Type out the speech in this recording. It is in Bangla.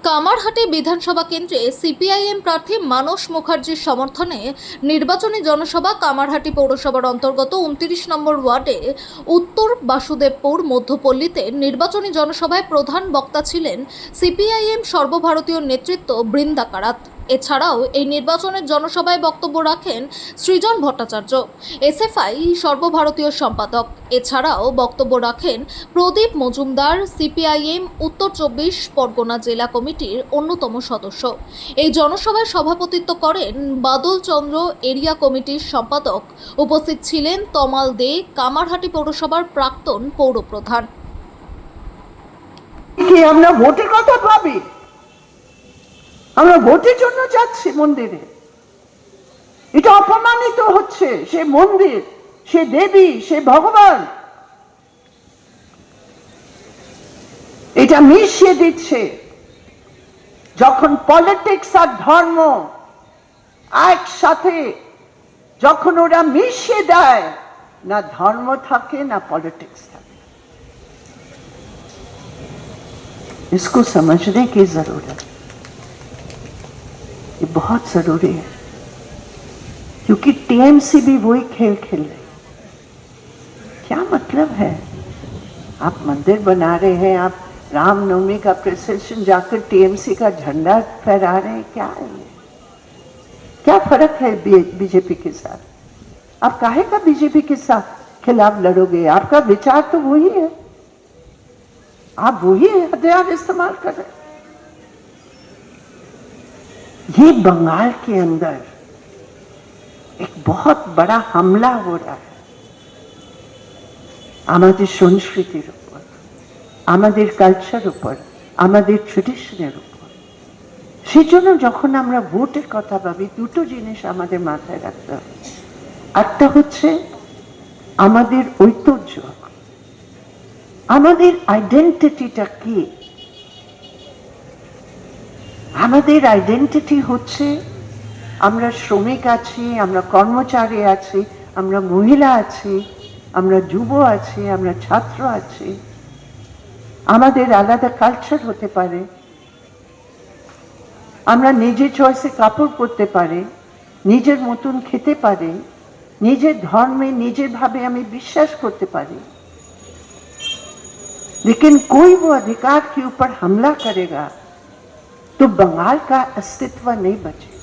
কামারহাটি বিধানসভা কেন্দ্রে সিপিআইএম প্রার্থী মানস মুখার্জির সমর্থনে নির্বাচনী জনসভা কামারহাটি পৌরসভার অন্তর্গত 29 নম্বর ওয়ার্ডে উত্তর বাসুদেবপুর মধ্যপল্লীতে নির্বাচনী জনসভায় প্রধান বক্তা ছিলেন সিপিআইএম সর্বভারতীয় নেতৃত্ব বৃন্দা কারাত। এছাড়াও এই নির্বাচনের জনসভায় বক্তব্য রাখেন সৃজন ভট্টাচার্য, এসএফআই সর্বভারতীয় সম্পাদক। এছাড়াও বক্তব্য রাখেন প্রদীপ মজুমদার, সিপিআইএম উত্তর 24 পরগনা জেলা কমিটির অন্যতম সদস্য। এই জনসভায় সভাপতিত্ব করেন বাদল চন্দ্র, এরিয়া কমিটির সম্পাদক। উপস্থিত ছিলেন তমাল দে, কামারহাটি পৌরসভার প্রাক্তন পৌরপ্রধান। আমরা ভোটের কথা ভাবি, আমরা ভোটের জন্য যাচ্ছি মন্দিরে। এটা অপমানিত হচ্ছে সে মন্দির, সে দেবী, সে ভগবান। এটা মিশিয়ে দিচ্ছে। যখন পলিটিক্স আর ধর্ম একসাথে যখন ওরা মিশিয়ে দেয়, না ধর্ম থাকে না পলিটিক্স থাকে। इसको समझने की जरूरत, ये बहुत जरूरी है, क्योंकि टीएमसी भी वही खेल खेल रही। क्या मतलब है, आप मंदिर बना रहे हैं, आप रामनवमी का प्रोसेशन जाकर टीएमसी का झंडा फहरा रहे हैं, क्या है ये? क्या फर्क है बीजेपी के साथ? आप काहे का बीजेपी के साथ खिलाफ लड़ोगे? आपका विचार तो वही है, आप वही हथियार इस्तेमाल कर रहे हैं। ये बंगाल के अंदर एक बहुत बड़ा हमला हो रहा है আমাদের সংস্কৃতির উপর, আমাদের কালচার উপর, আমাদের ট্রেডিশনের উপর। সেজন্য যখন আমরা ভোটের কথা ভাবি, দুটো জিনিস আমাদের মাথায় রাখতে হবে। একটা হচ্ছে আমাদের ঐতিহ্য, আমাদের আইডেন্টিটিটা কি। আমাদের আইডেন্টিটি হচ্ছে আমরা শ্রমিক আছি, আমরা কর্মচারী আছি, আমরা মহিলা আছি, আমরা যুব আছি, আমরা ছাত্র আছি। আমাদের আলাদা কালচার হতে পারে, আমরা নিজের চয়েসে কাপড় পরতে পারি, নিজের মতন খেতে পারি, নিজের ধর্মে নিজের ভাবে আমি বিশ্বাস করতে পারি। लेकिन कोई वो अधिकार के ऊपर हमला करेगा तो बंगाल का अस्तित्व नहीं बचेगा।